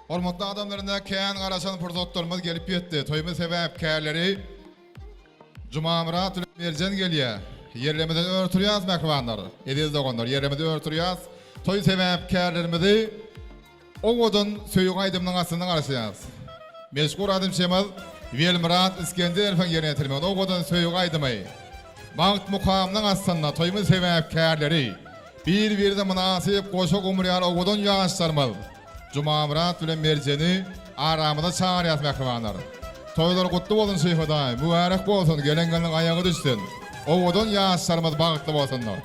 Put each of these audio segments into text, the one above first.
Hormatly adamlarynda kän garaşan purzatlarymyz gelip ýetdi. Toýmy sebäpkärleri Juma Murat Merjen gelýär. Yerlemizden örtürýäs mähribanlar. Ediz doganlar yerlemizden örtürýäs. Toý sebäpkärlerimizi oňodan söýüň aýdymynyň asynyň garaşýas. Meşgul adam şemal Welmurat İskenderowň ýerine ýetirmek. Oňodan söýüň aýdymy. Wagt mukamynyň asyna toýmy sebäpkärleri bir-birine münasip goşak umrýar oňodan ýaşlarymyz. Juma Murat bilen Merjeni aramyda çağırýas mähribanlar. Toýlar gutly bolsun şeýhudaý, mübarek bolsun, gelengeniň aýagy düşsün. Oňodan ýaşlarymyz bagtly bolsunlar.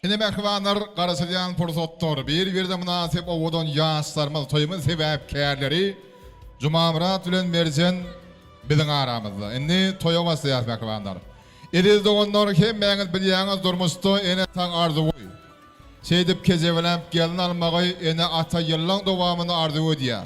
Ine mähribanlar garaşylýan purzatlar bir-birine münasip oňodan ýaşlarymyz toýmy sebäpkärleri Juma Murat bilen Merjen biziň aramyzda. Indi toýa başlaýar mähribanlar. Ediz doganlar hem meňiz bilýäňiz durmuşda ene taň arzuwy. Şeýdip kejebeläp gelin almagy ene ata ýyllaň dowamyny arzuw edýär.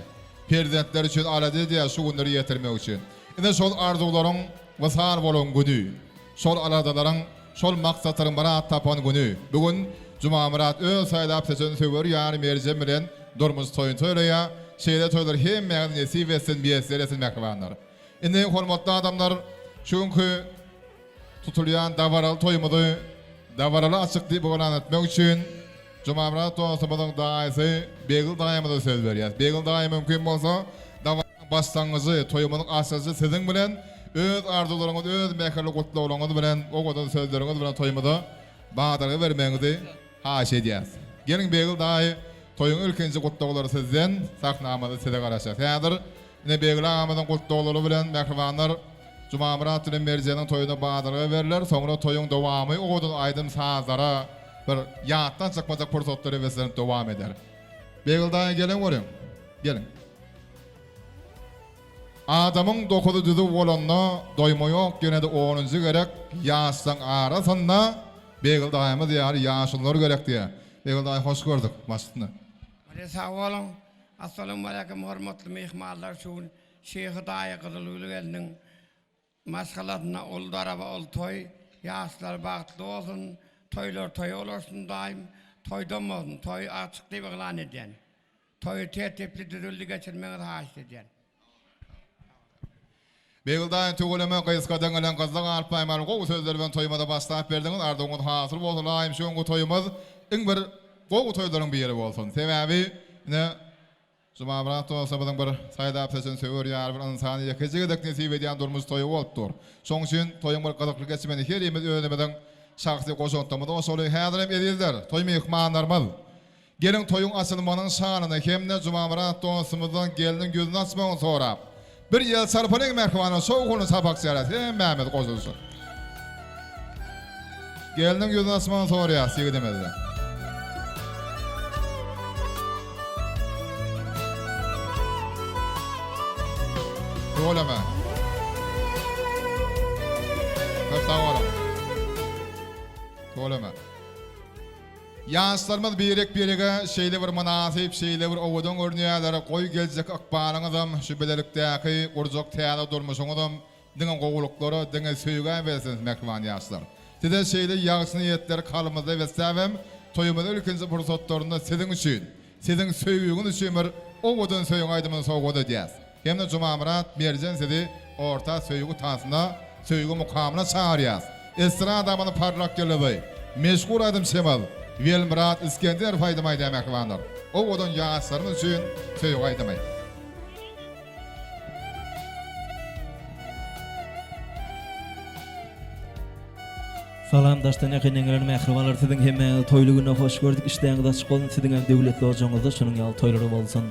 Perzentler üçin alady diýär şu günleri ýetirmek üçin. Ine şol arzuwlaryň wysal bolan güdü. Şol aladalaryň şol maksatlaryň barat tapan güni. Bugün Juma Murat öz saýlap seçen söwür ýary merjem bilen durmuz toýun töreýär. Şeýle toýlar hem mäňnesi wesen biýesler esilmek barlar. Indi hormatly adamlar şuňky tutulýan dawaraly toýmady dawaraly açykdy bolan etmek üçin Juma Murat toýmasynyň daýysy Begil daýymyna söz berýär. Begil daýym mümkin bolsa dawaralyň başlangyjy toýmanyň asasy siziň bilen öz arzularyňyz, öz mähkärlik gutlawlaryňyz bilen o godan sözleriňiz bilen toýmada baýdaly bermeňizi haş edýäs. Gelin Begil daýy toýuň ilkinji gutlawlary sizden saknamada size garaşak. Häzir ine Begil agamyň gutlawlary bilen mähribanlar Juma Murat bilen merjeniň toýuna baýdaly berler. Soňra toýuň dowamy o godan aýdym sazlara bir ýatdan çykmajak pursatlar wesen dowam eder. Begil daýy gelen görüň. Gelin. Adamın dokudu düzü bolanna doyma yok gene de 10-njy gerek ýaşlaň arasynda Begil daýymyz ýary ýaşlylar gerek diýe. Begil daýy hoş gördük başlygyny. Sağ olun. Assalamu alaykum hormatly mehmanlar şuň Şeyh daýy Gyzylyly eliniň maşgalatyna oldara we ol toy ýaşlar bagtly bolsun, toylar toy bolarsyň daýym, toýdamazyn, toy açykly eglan edýän. Toy tertipli düzüldi geçirmeňiz haýy edýän. Begil daýy tögüleme gyskadan gelen gyzlyk alyp baýmaly gowy sözler bilen toýmada başlap berdiňiz. Ardyňyz hasyl bolsun, aýym şoňky toýumyz iň bir gowy toýlaryň biri bolsun. Sebäbi ine Juma Murat toýsabyň bir saýdap seçen söwür ýar bir insany ýekejige dek nesip edýän durmuz toýu bolupdyr. Şoň üçin toýuň bir gydykly geçmeni her ýerimiz öňümizden şahsy goşuntymyz oşoly häzir hem edildiler. Toý mehmanlarymyz. Gelin toýuň açylmanyň şanyny hemde Juma Murat toýsymyzdan geldiň gözüni açmagyny sorap. Bir ýyl sarpanyň merhbany soňguny sabak ýarat. Hem Mehmet goşulsun. Geldiň gözüni açmagyny sorýar sigidemezler. Olama. Sağ olun. Olama. Ýaşlarymyz birek-birege şeýle bir manasip, şeýle bir owadan görnýärler. Goý geljek akbaryňyzam, şu belelikdäki urjak täze durmuşyňyzam, diňe gowuluklary, diňe söýgän bersin mehman ýaşlar. Size şeýle ýagşy niýetler kalmyzda we säwem toýumyň ilkinji pursatlaryny siziň üçin, siziň söýgüňiz üçin bir owadan söýgän aýdymyň sowgada diýäs. Hemde Juma Murat merjen sizi orta söýgü tasyna, söýgü mukamyna çağırýas. Estrada adamyny parlak geldi. Meşgul adam Semal, Vel Murat İskender faýdamaý demek barlar. O odan ýaşlarymyz üçin söýgü aýdamaý. Salam daşdan ýakynlaryň mähribanlar siziň hemme toýlugyna hoş gördük. İşleňiz açyk bolsun, siziň hem döwletli ojaňyzda şonuň ýaly toýlary bolsun.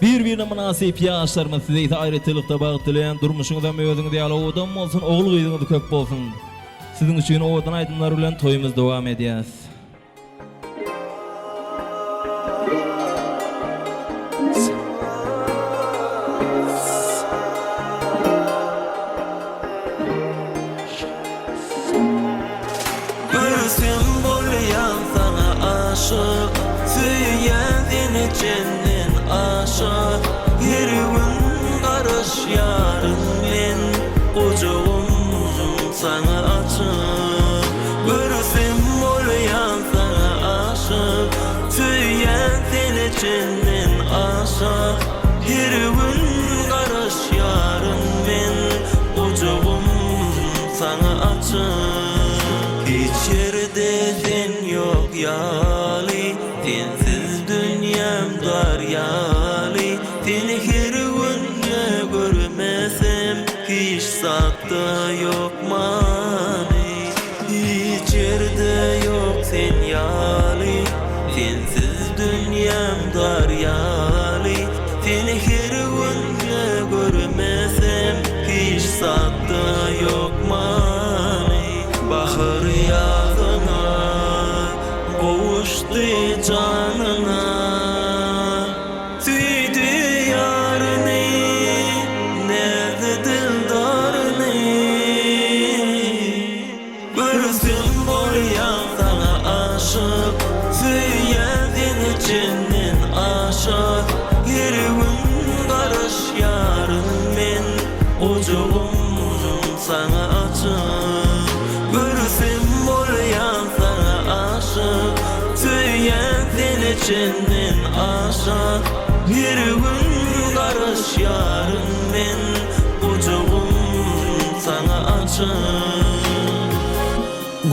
Bir-birine münasip ýaşlarymyz sizi aýratylykda bagtlayan durmuşyňyzda özüňiz ýaly owadan bolsun, ogul gyýdyňyz köp bolsun. Siziň üçin owadan aýdymlar bilen toýumyz dowam edýär. Gözüm bolýan sana aşyk, süýýän cennet aşyk. Her gün garaş ýarym men, gojagym sana açyk. Gözüm bolýan sana aşyk, süýýän cennet aşyk. Her gün garaş ýarym men, gojagym sana açyk. İçeride sen yok ýaly, sensiz dünyam daryaly. Seni her günde görmesem, hiç sakta yok mani. İçeride yok sen ýaly, sensiz dünyam daryaly. Seni her günde görmesem, hiç sakta yok mani. Bahar ýazyna gowuşdy janyna, süýdi ýaryny, nerede dildaryny. Gözüm bolýan sana aşyk, süýýän cennet aşyk. Her gün garaş ýarym men, ojagym sana açyk. Gözüm cennet aşak bir gün karış yarın men ucuğum sana açık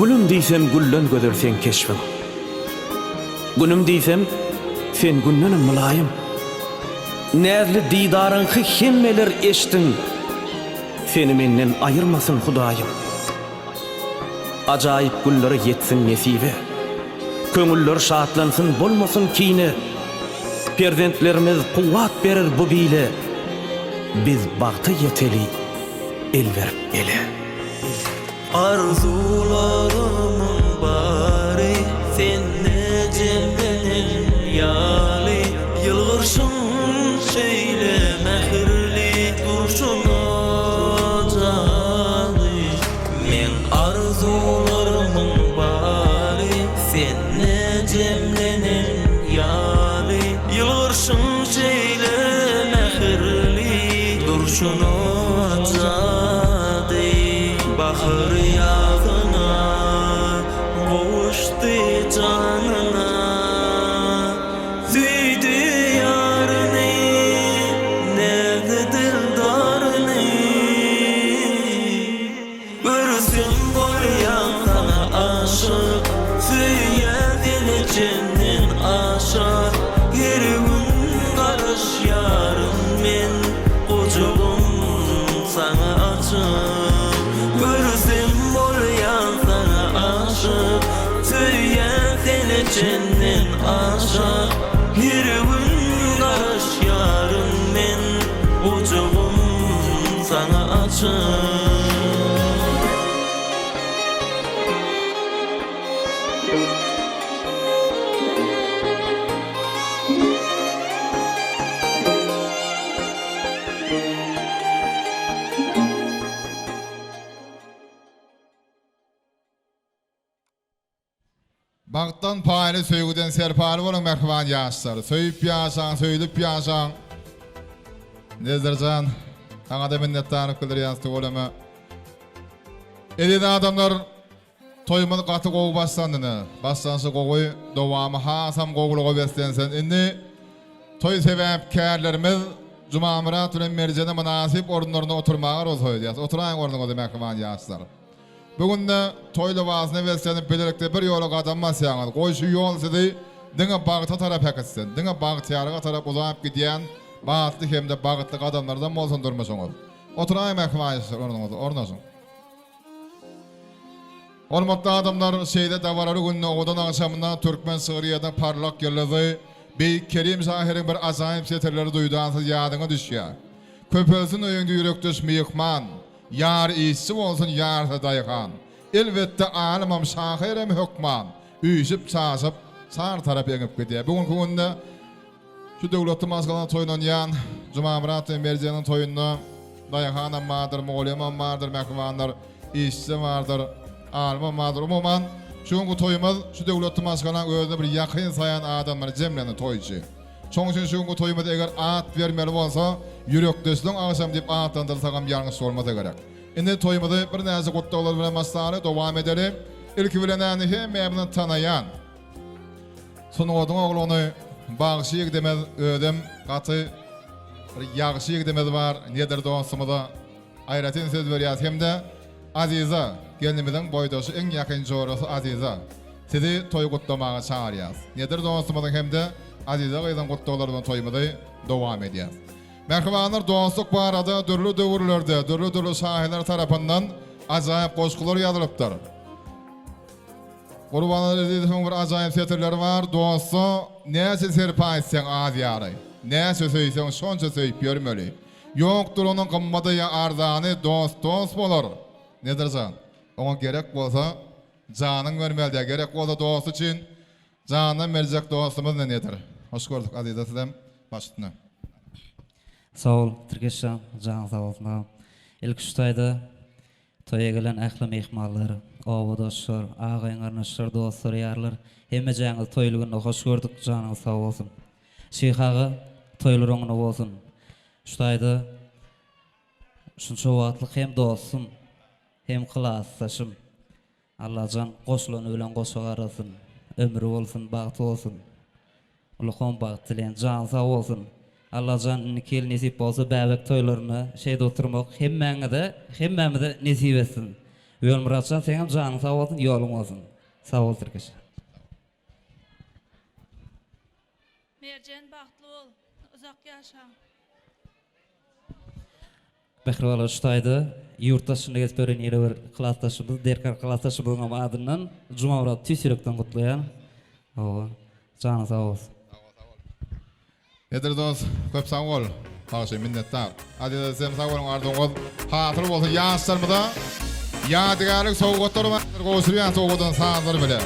Gülüm diýsem güllen gödersen keşfim Günüm diýsem sen günnenim mülayim Näzli diýdaryňy hemmeler eşdin Seni menden ayırmasın Hudaýym Ajaýyp günleri yetsin nesibe Köňüller şatlansın bolmasın kine Perzentlerimiz kuwwat berer bu bile Biz bagty yeteli el verip ele Arzularımın bari senne cembenin yali Yılgırsın şeyle mehirli durşun ocağını Men arzularımın bari senne cembenin yali Yılgırsın şeyle mehirli durşun ocağını Bahır yağına boğuştu canına Züydü yarını nerede dildarını Görsün boyan sana aşık Süyedini cennet aşar Her gün karış yarın men ucuğum sana açık Gözüm bolyan sana aşık Tüyen seni cennet aşık Bir gün karış yarın men ucuğum sana açık Bagtdan payını söýgüden serpali bolan merhaban ýaşlar. Söýüp ýaşaň, söýülüp ýaşaň. Nezerjan, taňa da minnetdarlyk bildirýänsiz bolama. Edin adamlar toýmaly gaty gowy başlandyny. Başlanşy gowy dowamy hasam gowlugy beslensen. Indi toý sebäpkärlerimiz Juma Murat bilen Merjene münasip orunlaryna oturmaga rozhoýdýar. Oturaň ornuňyza merhaban ýaşlar. Bugün de toylu vaazını versenip belirlikte bir yola qadammasyanız. Qoyşu yol sizi dine bağıta taraf ekitsin. Dine bağıt yarıga taraf uzayıp gidiyen bağıtlı hem de bağıtlı qadamlardan bolsun durmuşsunuz. Oturayım mehmayışlar ornaşın. Hormatly adamlar şeyde davarary gününe odan akşamından Türkmen Suriye'den parlak yıldızı Beyik Kerim Zahir'in bir azayip seterleri duyduğansız yadına düşüyor. Köpölsün öyüngü yürek düşmeyikman. Yar iyisi olsun yarsa dayıkan. Elbette alimam şahirem hükman. Üyüşüp çaşıp sağır taraf yenip gidiyor. Bugün günde şu devleti maskalan toyunan yan Juma Murat ve Merjenin toyunu dayıkanam vardır, muğulimam vardır, mekvanlar, işçi vardır, alimam vardır. Umuman şu toyumuz şu devleti maskalan özüne bir yakın sayan adamlar cemlenin toyucu. Çoğun şu toyumuz eğer at vermeli olsa yürek düştün ağzım deyip atlandırsak yanlış olmasa gerek. Indi toyumuzu bir nazik kutlular bilen masları devam edelim. İlk bilenani hem memnun tanıyan. Sunudun oğlunu bağışıyık demez ödüm katı yağışıyık demez var. Nedir dostumuza ayretin söz veriyoruz. Hem de Aziza gelinimizin boydosu en yakın çoğrusu Aziza. Sizi toy kutlamağa çağırıyoruz. Nedir dostumuzun hem de Aziza kıyıdan kutlularından toyumuzu devam ediyoruz. Merhabalar dostluk bu arada türlü dövürlerde, türlü sahiler tarafından acayip koşkular yazılıptır. Kurbanlar edildiğin bir acayip setirler var. Dostu neyse serpa etsen az yarı. Neyse söysen şonca söyüp görmeli. Yoktur onun kımmadı ya arzanı dost bulur. Nedir can? Ona gerek olsa canın vermeli. Gerek olsa dost için canın verecek dostumuz nedir? Hoş gördük Aziza sizden başlıkına. Sağ ol, Türkeşan, can sağ olsun. İlk şutayda toya gelen ähli mehmanlar, owadoşlar, ağaýyn garnaşlar, dostlar, ýarlar, hemme jaňyz toýlugyny hoş gördük, janyň sağ bolsun. Şeyh ağa toýlaryňyň bolsun. Şutayda şunça wagtlyk hem dostum, hem kılasaşym. Allah can goşulany bilen goşa garasyn, ömrü bolsun, bagty bolsun. ulaqon bagyt dileýän jan sag bolsun. Allah jan nikel nesip bolsa bäbek toýlaryny şeýde oturmak hemmemize nesip etsin. Öýül Muratjan sen hem janyň sag bolsun, ýoluň bolsun. Sag bol Türkeş. Merjen bagtly bol, uzak ýaşa. Behriwala Ustaýdy ýurtdaşyny geçberen ýere bir klassdaşymyz, derkar klassdaşymyzyň adyndan Juma Murat tüýsürekden gutlaýan. Owa, janyň sag bolsun. Nedir dost? Köp sağ ol. Haşy minnettar. Hadi sen sağ olun ardyňyz. Hatır bolsun ýaşlarymyza. Ýadygarlyk sowgatlary var. Goşurýan sowgatdan sağlar bile.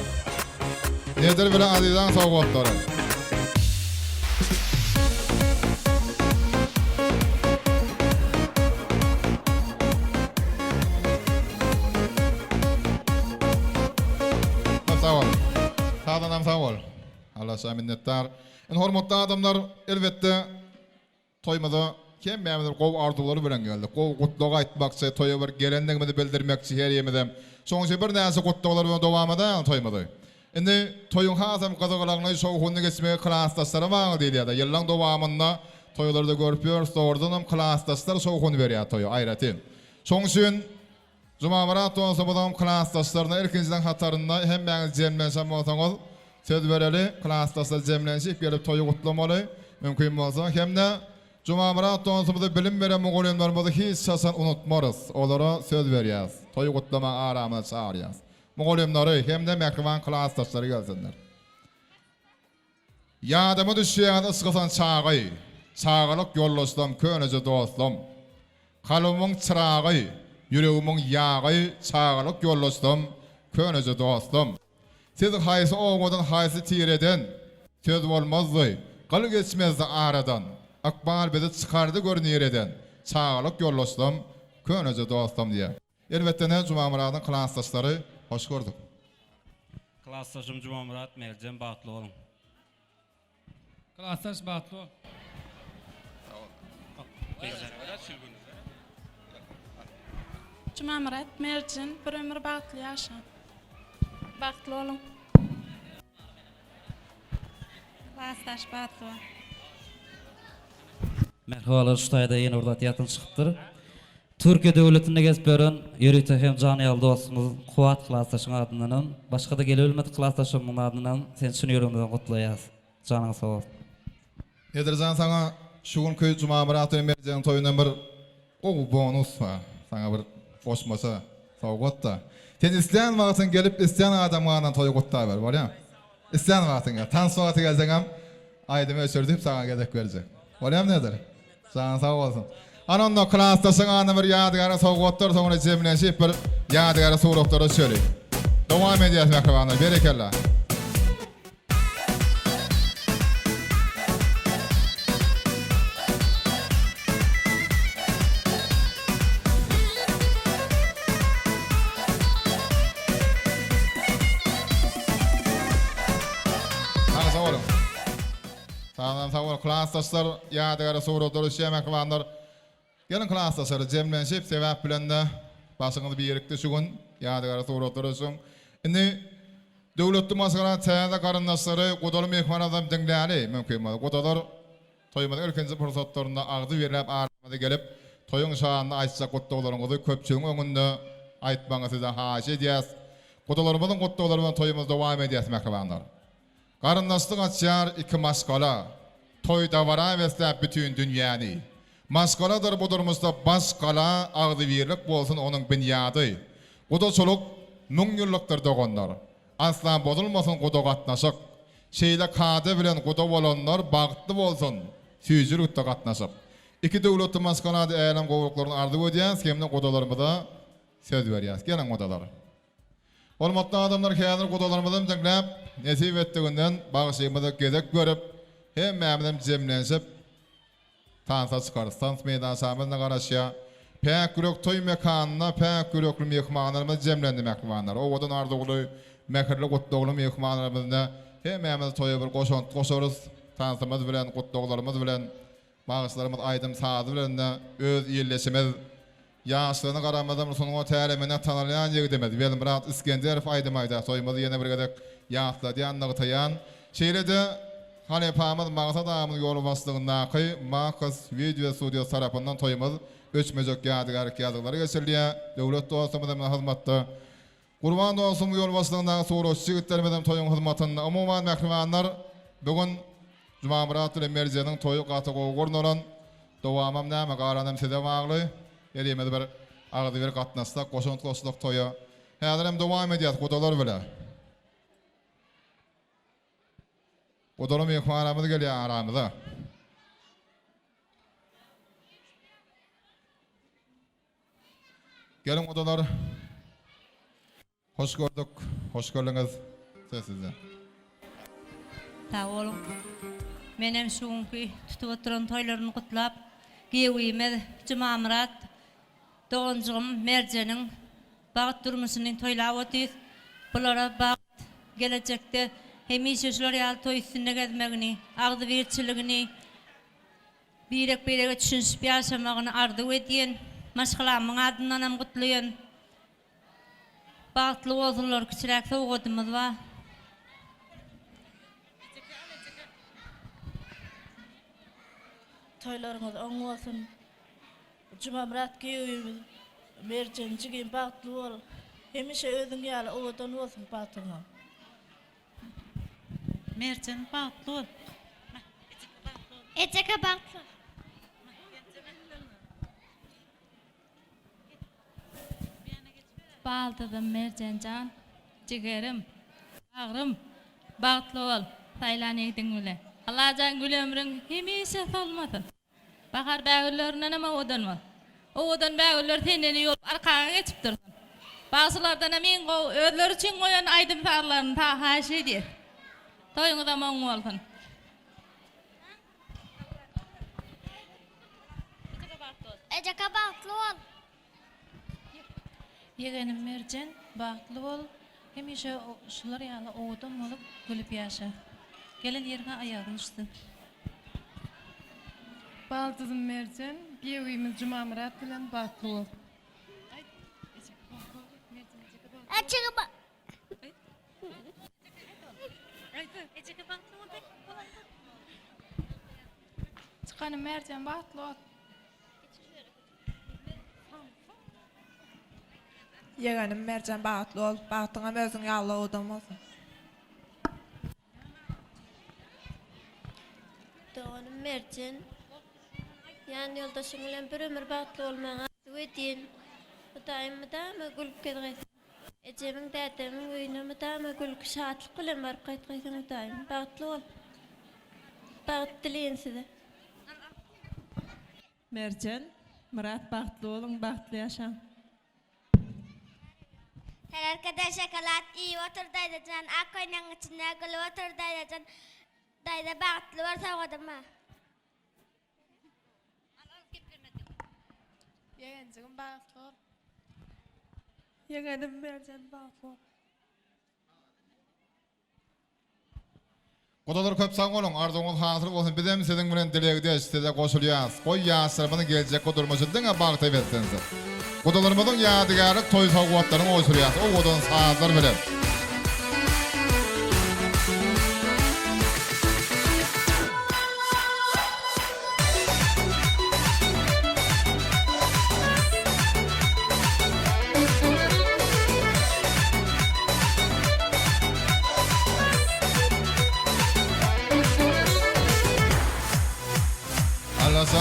Nedir bilen azizan sowgatlary? Sağ ol. Sağdan sağ ol. Allah şa minnettar. En hormatly adamlar elbetde toýmada kemmämidir gow ardulary bilen geldi. Gow gutlagy aýtmakçy, toýa bir gelendigini bildirmekçi her ýemedem. Soňça bir näse gutlagylar bilen dowamada toýmada. Endi toýuň hasam gazagalagyny şowhuny geçmek klassdaşlara bagy diýilýär. Ýyllaň dowamynda toýlarda görüp ýörüp ordan hem klassdaşlar şowhuny berýär toýa aýraty. Soňçyn Juma Murat olsa bodam klassdaşlaryna erkinjiden hatarynda hem mäňiz jemlensem bolsaňyz söz bereli klassdaşlar jemlenşip gelip toýu gutlamaly mümkin bolsa hemde Juma Murat olsa bilim beren mugallimlerimizi hiç şaşan unutmarys. Olara söz berýäs. Toýu gutlama aramyna çağırýas. Mugallimleri hemde mehriban klassdaşlary gelsinler. Ýadyma düşýän ysgysan çagy, çağalyk ýoldaşlarym, könüje dostlarym. Kalbymyň çyragy, yüreğimin yağı, çağalık yollaştım, könüce dostum. Siz haysi oğudan haysi tireden, söz olmazdı, kalı geçmezdi aradan, akbar bizi çıkardı görünüreden, çağalık yollaştım, könüce dostum diye. Elbette ne Juma Murat'ın klassdaşları hoş gördük. Klassdaşym Juma Murat Merjen bagtly bolun. Klassdaş bagtly bol. Juma Murat Merjen bir ömür bagtly ýaşa. Bagtly bolun. Klassdaş bagtly bol. Merhabalar Ustaýda ýene urdat ýatyn çykypdyr. Türkiýe döwletinde gezip beren ýürüýte hem janyýal dostumyz Kuwat klassdaşyň adyndan, başga da gelip bilmedi klassdaşymyň adyndan sen şunu ýörüňizden gutlaýas. Janyň sag bolsun. Nedirjan sana şu günkü Juma Murat'ın Merjen toýundan bir bonus var. Sana bir boşmasa sowgat da. Sen isleýän wagtyň gelip isleýän adamlardan toýu gutlaýar ber, bolýar? Isleýän wagtyňa, tan wagty gelseň hem aýdymy öçürdip sana gezek berjek. Bolýar nedir? Sana sag bolsun. Anonda klassdaşyň any bir ýadygara sowgatlar soňra jemlenşip bir ýadygara suratlara şöyle. Dowam edýär mehribanlar, berekellah. Sağ olun, klassdaşlar ýadygara suratlara şeýmek banlar. Gelin klassdaşlar jemlenşip sebäp bilen de başyňyzy birikde şu gün ýadygara suratlara soň. Indi döwletli masalan täze garyndaşlary godaly mehmanadam diňläli mümkin bol. Godalar toýmada ölkenji pursatlarynda agdy berip aramada gelip toýuň şahanynda aýtsak gotdaglaryňyzy köpçüligiň öňünde aýtmaňyzy size haşy edýäs. Godalarymyzyň gotdaglary bilen toýumyz dowam edýäs mehmanlar. Garyndaşlyk açýar iki maskala. Toýda wara beslep bütün dünýäni. Maskaladyr bu durmuşda başkala agdy birlik bolsun onuň bünyady. Godaçylyk müň ýyllykdyr doganlar. Aslan bozulmasyn goda gatnaşyk. Şeýle kady bilen goda bolanlar bagtly bolsun. Süýjülükde gatnaşyp. İki döwletli maskalady älim gowruklaryny ardy ödýäs, hemde godalarymyza söz berýäs. Gelen godalar. Hormatly adamlar, häzir godalarymyzdan diňläp, nesip etdiginden bagşymyza gezek görüp, hemmämiz jemlenşip tansa çykarys. Tans meydan samyna garaşýa, päk gürek toý mekanyna, päk gürekli mehmanlarymyz jemlendi mehmanlar. Owadan ardygyly mehirli gutdagly mehmanlarymyzda hemmämiz toýa bir goşarys. Tansymyz bilen, gutdaglarymyz bilen, bagşlarymyz aýdym sazy bilen de öz ýerleşimiz ýaşlygyna garamadan sonuňa tärimine tanalýan ýigidimiz. Belim Murat Iskenderov aýdymayda toýmyzy ýene bir gedek ýaşlady ýanlygy taýan. Şeýlede Hanepamız Maqsad ağamın yolu başlığındaki Makas Video Studio tarafından toyumuz göçmejek ýadygarlyk ýazgylary geçirilýär. Döwlet dostumyzdan hyzmatda Gurban dostum yol başlığındaki soruşçy gitlermeden toyun hyzmatyny umumyň mehmanlar bugün Cuma Murat Merziýanyň toyu gatygy gornalan dowamam näme garanam sede bagly ýerime bir agdy bir gatnaşda goşuntlyklyk toyu. Häzir hem dowam edýär godalar bilen. Odalı mehmanlarımız geliyor aramıza. Gelin odalar. Hoş gördük. Hoş geldiniz. Söz sizde. Sağ olun. Menem şuňky tutup oturan toýlaryny gutlap, gewime Cuma Murat doňjym Merjeniň bagat durmuşyny toýlap otýar. Bulara bagat gelecekde hemişe şular ýaly toý üstünde gezmegini, agdy birçiligini, birek-birege düşünýüp ýaşamagyny ardy edýän, maşgalamyň adyndan hem gutlaýan. Bagatly bolsunlar, kiçiräk sowgatymyz bar. Toylarınız oň bolsun. Cuma Murat gewimiz Merjen jigin bagatly bol. Hemişe özüň ýaly owadan bolsun batyňa. Merjen bagatly bol. Ejeke bagatly. Baldydım Merjenjan, jigerim, bagrym, bagatly bol, saýlan edin bile. Allahan gül ömrüň hemişe solmasyn. Bahar bägürlerinden hem owadan bol. Owadan bägürler senden ýol arkaga geçip dursun. Bazılardan hem özleri üçin goýan aýdym sarlaryny ta haş edýär. Toýuňyza moň bolsun. Ejeke bagatly bol. Yegenim Merjen, bagatly bol. Hemişe şular ýaly owadan bolup gülüp ýaşa. Gelen yerine ayağını üstün. Baldyzym Merjen, gewimiz Cuma Murat bilen bagatly bol. Ejeke bak. Çykanym Merjen bagatly bol. Yegenim Merjen bagatly bol. Bagatyňa özüň ýaly owadan bolsun. Doğanım Merjen. Yani yoldaşım bilen bir ömür bagatly bolmagy edýän. Daýym da gülüp gezýär. Ejemiň dädemiň öýüne da gülüp şatlyk bilen barıp gaýtgaýsyň daýym. Bagatly bol. Bagat dileýän size. Merjen, Murat bagatly bolun, bagatly ýaşaň. Her arkadaş şokolat iyi otur daydacan, akkoynaň içinde gül otur daydacan. Dayda bagatly bar sowgadyma. Yegenjigim bagatly bol. Yegenim Merjen bagatly bol. Odalar köp sağ olun. Arzuňyz hasyr bolsun. Bizem siziň bilen dilegde size goşulýas. Goý ýaşlarymyň geljek godurmaşydyň bagty bersense. Odalarymyzyň ýadygarlyk toý sowgatlaryny goşulýas. O odan sazlar bilen.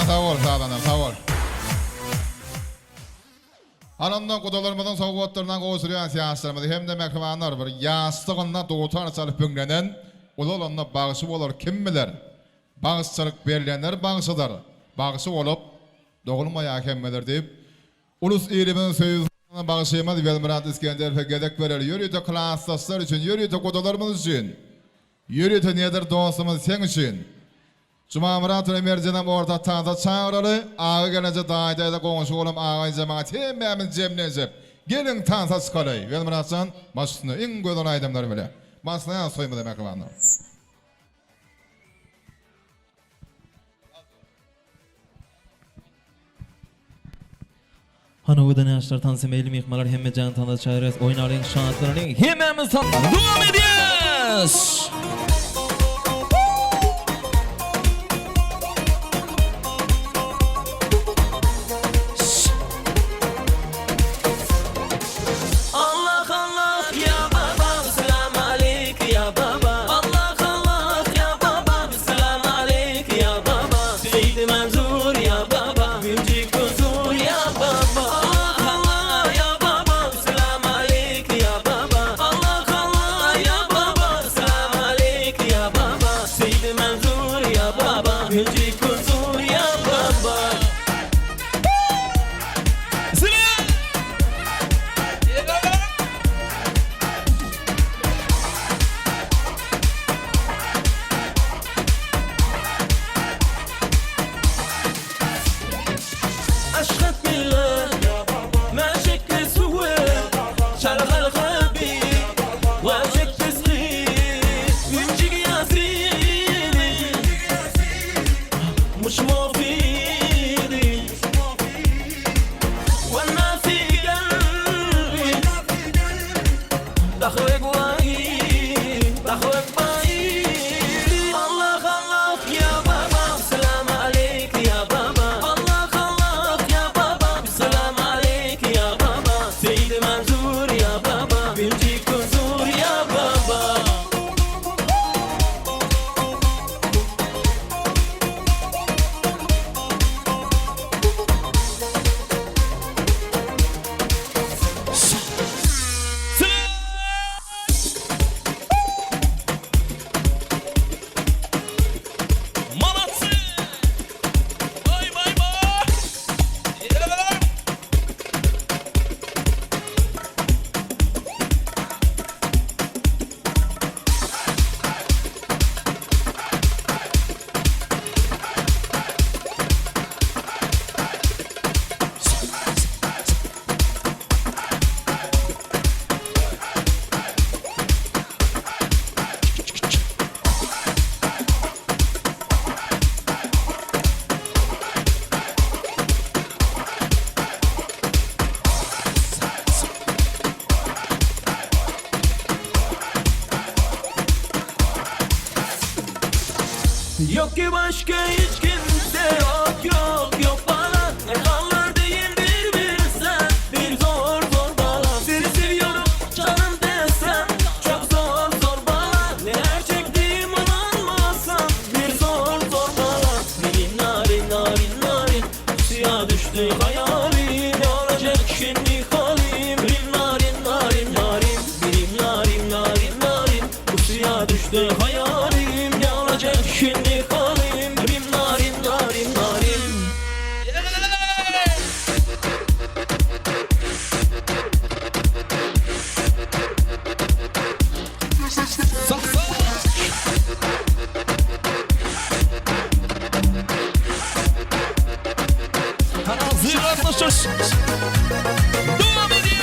Sağ ol, sağ ol. Anamdan kodalarımızın sowgatlaryna goşulýan ýaşlarymyz hem de mehmanlar bir ýaşlygynda dogtar çalyp büňlenen ulalanyna bagyşy bolar kim biler? Bagyşçylyk berilenler bagyşydyr. Bagyşy bolup dogulmaýan hemmeler diýip ulus elimiň söýüzüne bagyşymaz Murat İskender Fegedek berer. Ýürüýte klassdaşlar üçin, ýürüýte kodalarymyz üçin. Ýürüýte nedir dostumyz sen üçin. Cuma Murat Merjen'e orta taza çağıralı, ağa gelince dağda konuşu olum ağa cemaat hemimiz cemleyecek. Gelin taza çıkarayı. Ve Murat'can başını en gözün aydımları bile. Başına soyma demek var. Hanowydan ýaşlar tansymaýly mehmanlar hemme jan tanda çaýras oýnaryň şanslaryny hemmemiz dowam edýäs. وشمو فيني وانا في قلبي دخلك وعيد دخلك بعيد الله خلاك يا بابا سلام عليك يا بابا الله خلاك يا بابا سلام عليك يا بابا سيد منصور يا بابا بنتك كنزور يا بابا Yok ki başka hiç kimse yok yok yok bana ne kalır değil bir sen bir zor zor bana seni seviyorum canım desem çok zor zor bana neler çektiğimi anlamazsan bir zor zor bana benim narin narin narin suya düştü hayalim ne olacak şimdi halim benim narin narin narin benim narin narin narin bu suya düştü hayalim ne olacak şimdi halim benim narin narin narin Hazır arkadaşlar. Devam ediyor.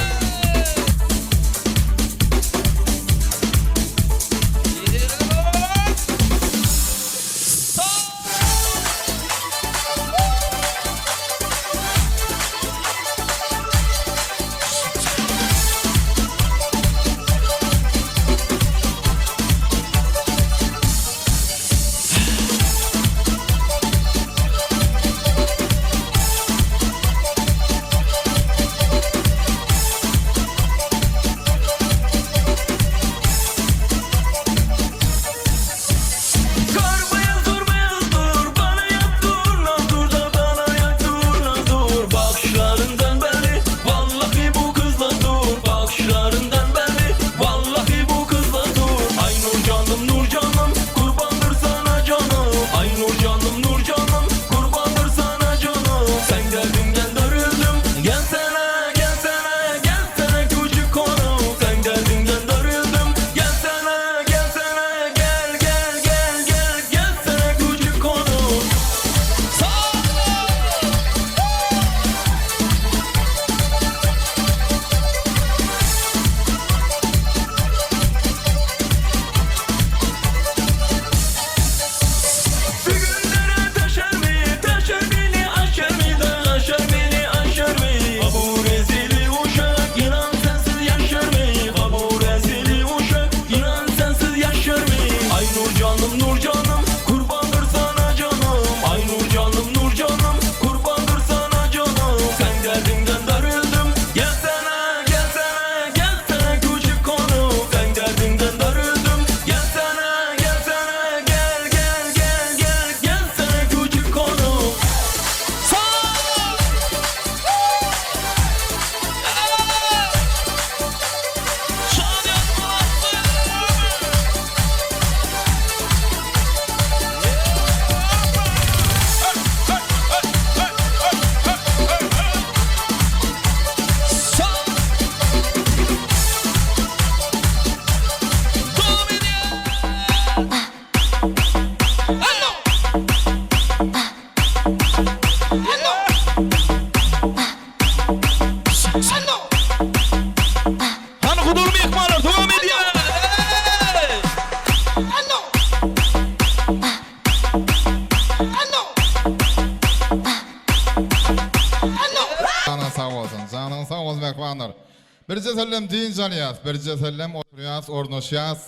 Birce sellem din janiyas, birce sellem oturyas, ornoşyas.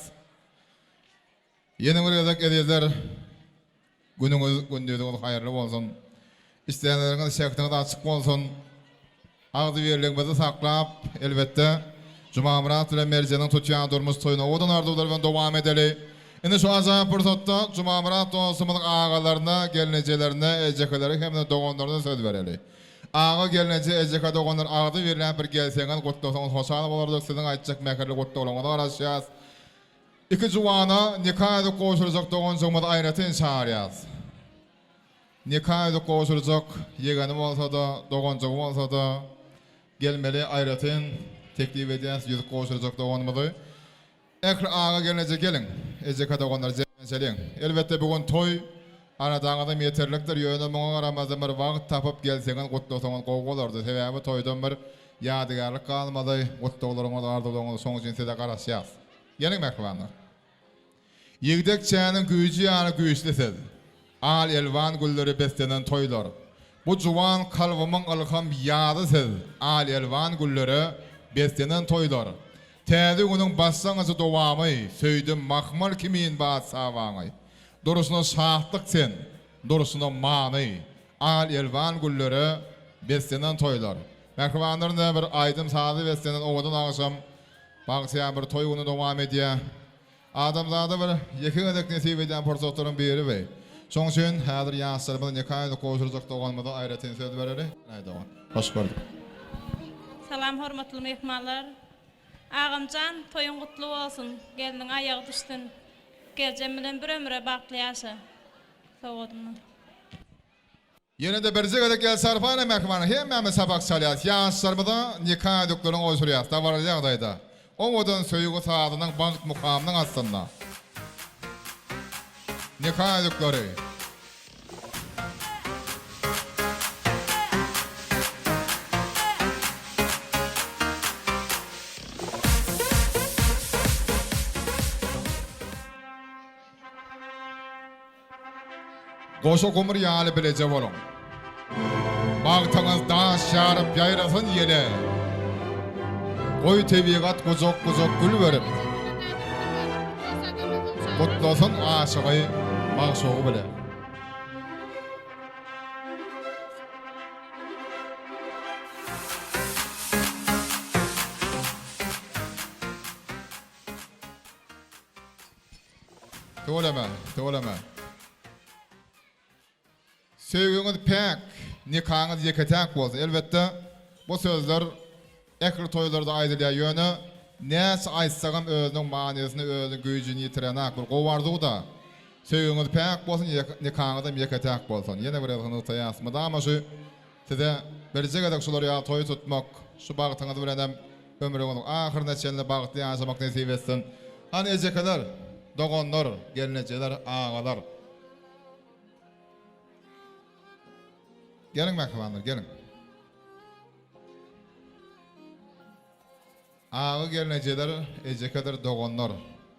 Yeni bir gezek edizler. Günüňiz gündüziniz hayırlı bolsun. İsteýänleriňiz şeýleňiz açyk bolsun. Agdy berligimizi saklap, elbetde Cuma Murat bilen Merjeniň tutýan durmuş toýuny odan ardylar bilen dowam edeli. Indi şu azap pursatda Cuma Murat dostumyň agalaryna, gelinjelerine, ejekelere hemde dogonlaryna söz bereli. Ağa gelinje, ejeke dogonlar agdy berilen bir gelseňiz gutlasaňyz hoşal bolardyk. Siziň aýtjak mäkerli gutlamagyňyzy garaşýas. İki juwana nikahda goşuljak dogonjygymyz aýratyn şaharýas. Nikahda goşuljak ýegani bolsa da, dogonjygy bolsa da gelmeli aýratyn teklif edýäs ýüzük goşuljak dogonmyzy. Ekr ağa gelinje gelin. Ejeke dogonlar jemenseliň. Elbetde bugun toy aradaňyza meterlikdir ýöne muňa garamazda bir wagt tapyp gelseňiz gutlasaňyz gowy bolardy. Sebäbi toýdan bir ýadygarlyk galmady, gutluglaryňyz ardylaryňyz soň üçin size garaşýas. Gelin mehmanlar. Yegdek çäniň güýji ýany güýçlisiz. Al elwan gulleri bestenen toylar. Bu juwan kalbymyň ylham ýadysiz. Al elwan gulleri bestenen toylar. Täze günüň bassaňyzy dowamy, söýdüm mahmal kimin bas sawaňy. Durusuna şahtlyk sen, durusuna many. Al elwan gulleri bestenen toylar. Mehmanlaryň bir aýdym sazy bestenen owadan aňşam bagçyan bir toy güni dowam edýär. Adamzada bir ýeki gedek nesip edýän pursatlaryň biri we. Şoň üçin häzir ýaşlarymyň nikahda goşuljak doganmada aýratyn söz bereli. Aýdyň. Hoş gördük. Salam hormatly mehmanlar. Ağamcan toyun gutlu bolsun. Geldiň aýagy düşdün. Geljem bilen bir ömre bagtly ýaşa. Sowatmy. Ýene de berje gedek gel sarpana mehmany hemme sabak çalýar. Ýaşlarymyza nikah doktoryň goşurýar. Da bar ýagdaýda. Oňadan söýügi saadynyň bank mukamynyň astynda. Nikah doktory. Goşa gomur ýaly bileje bolun. Bagtaňyz daş ýaryp ýaýrasyn ýele. Goý tebigat gozok gül berip. Gutlasyn aşygy magşogy bilen. Tolama. Söýgüňiz pek, nikahyňyz ýeketäk bolsa, elbetde bu sözler ekr toýlarda aýdylýar ýöne näse aýtsagam özüniň manysyny, özüniň güýjini ýitiren akıl gowardyg da. Söýgüňiz pek bolsun, nikahyňyz ýeketäk bolsun. Ýene bir ýerden ýasmada ama şu size berje gedek şular ýa toý tutmak, şu bagtyňyz bilen hem ömrüňiň ahyrynda çenli bagty ýaşamak nesip etsin. Hani ejekeler, dogonlar, gelinjeler, ağalar. Gelin mehmanlar, gelin. Ağı gelinjeler, ejekeler, dogonlar.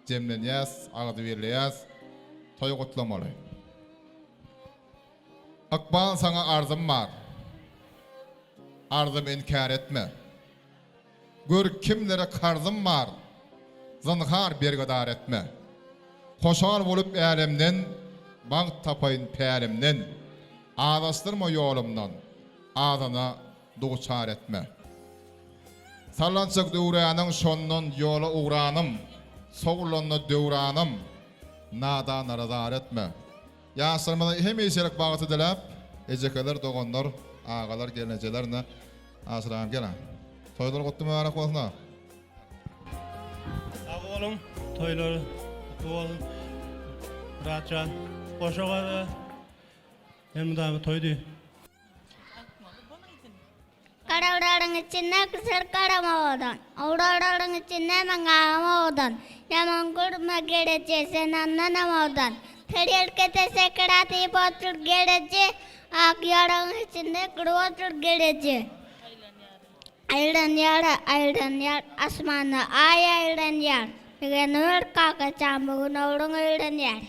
Jemlenýäs, agdy berilýäs, toy gutlamaly. Akbal sana arzym bar. Arzym inkar etme. Gör kimlere karzym bar. Zynhar bergadar etme. Hoşal bolup älemden, bagt tapaýyn pärimden. Ağlaştırma yolumdan, ağdana duçar etme. Sallançak döwranyň şondan yola uğranım, soğulanna döwranım, nada narazar etme. Ýaşlarymyza hemeşelik bagty dilep, ejekeler, dogonlar, ağalar, gelinjelerine aşyram gelen. Toylar gutly mübarek bolsun. Sağ olun, toylar gutly bolsun. Rahatça, hoşağa Elmudamı toydu. Karavraryň içinde kısır karamadan, avraryň içinde mangamadan, yaman gurma gerece sen anlanamadan, terelkete sekrati potur gerece, akyaryň içinde kurotur gerece. Ayran yar, asmana ay ayran yar, genur kaka çambuğun avruň ayran yar.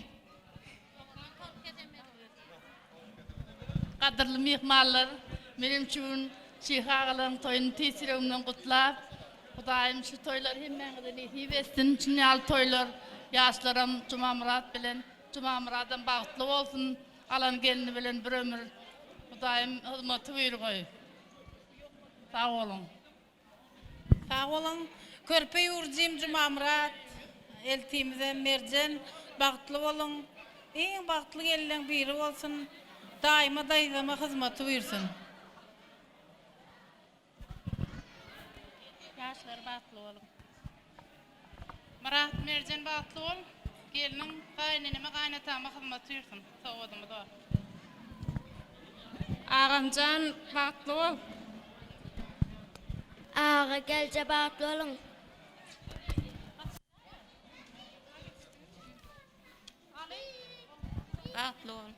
Kadırlı mehmanlar, benim üçün Şeyh ağalarım toyunu tesiremden kutlap, Hudaýym şu toylar hemmeňizden ýeti bersin. Çynýal toylar ýaşlaram Juma Murat bilen Juma Muratdan bagtly bolsun. Alan gelini bilen bir ömür Hudaýym hyzmaty buyurgoý. Sağ olun. Sağ olun. Körpe yurjym Juma Murat, eltimize Merjen, bagtly bolun. Eň bagtly gelden biri bolsun. Daima daýzama hyzmaty buyursun. Yaşlar bagtly bolun. Murat Merjen bagtly bol. Geliniň gaýnanama gaýnatama hyzmaty buyursun. Sowudymy da. Ağamcan bagtly bol. Ağa gelce bagtly bolun. Bagtly bol.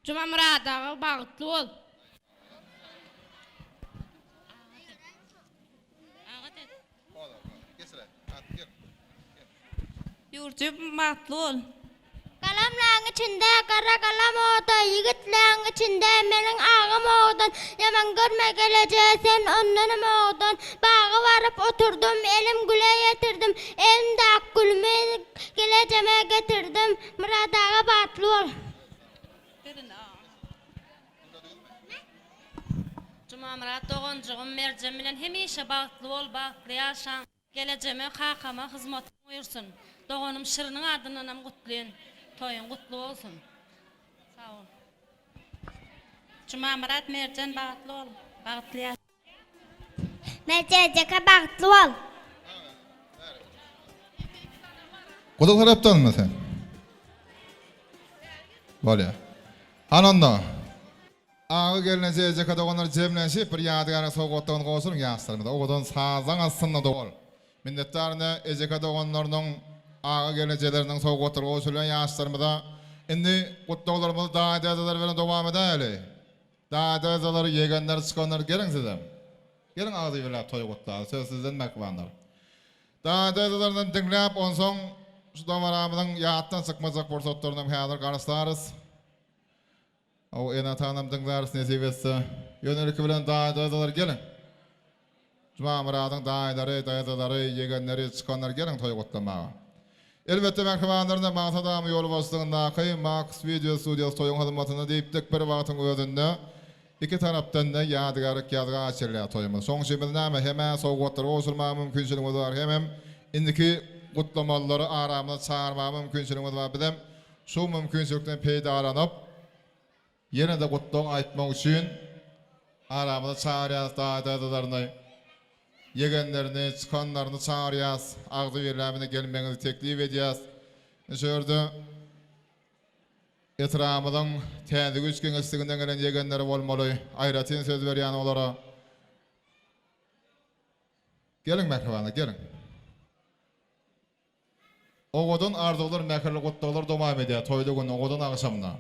Juma Murat ağa bagtly bol. Yurjum bagtly bol. Kalamlaň içinde kara kalam oda, yigitlaň içinde meniň ağam odan, yaman görme geleceği sen ondan odan. Bağa varıp oturdum, elim güle getirdim, elimde ak gülümü geleceğime getirdim. Murat ağa bagtly bol. Juma Murat dogonjugum Merjen bilen hemişe bagtly bol, bagtly ýaşa. Gelejeme kakama hyzmat buyursun. Dogonum şyrynyň adynam gutlaýyn. Toyun gutlu bolsun. Sağ ol. Juma Murat Merjen bagtly bol, bagtly ýaşa. Merjejeke bagtly bol. Kudu taraptanmı sen? Bolýa. Ananda. Ağı gelince kadogonlar jemlenşip bir ýadygary sowgatdan goşuryň ýaşlarymda. Ogadan sazaň aslynda da bol. Minnetdarny ejek kadogonlarynyň ağa gelenceleriniň sowgatlary goşulýan ýaşlarymda indi gutdaglarymyz daýdalar bilen dowam edeli. Daýdalar ýegenler çykanlar geliň sizem. Geliň agdy bilen toy gutlar, söz sizden mekbanlar. Daýdalardan dinläp onsoň şu damaramyň ýatdan çykmazak borsatlaryny häzir garaşlarys. O ena tanam dinläris nesip etse, ýönelik bilen daýdalar geliň. Juma Murat'ın daýdalary, ýegenleri, çykanlar geliň toy gutlamaga. Elbette mehmanlarına maqsadamy ýol başlygynda Max Video Studios toyun hyzmatyny diýipdik bir wagtyň özünde. İki tarapdan da ýadygarlyk ýazga açylýar toýumyz. Soňşymyz näme heme sowgatlary goşulmagy mümkinçiligimiz bar. Hemem indiki gutlamalary aramyna çağırmagy mümkinçiligimiz bar. Bizem şu mümkinçilikden peýdalanyp ýene de gutlagy aýtmak üçin aramyna çağırýar daýdalarny, yegenlerini, çykanlaryny çağırýas, agdy ýerlerine gelmeňizi teklip edýäs. Şöýerde etramyň täze güç geňeçliginden gelen yegenleri bolmaly. Aýratyn söz berýän olara. Geliň mehmanlar, geliň. Ogodan arzular, mäkerli gutdalar dowam edýär. Toýda gün ogodan agşamda.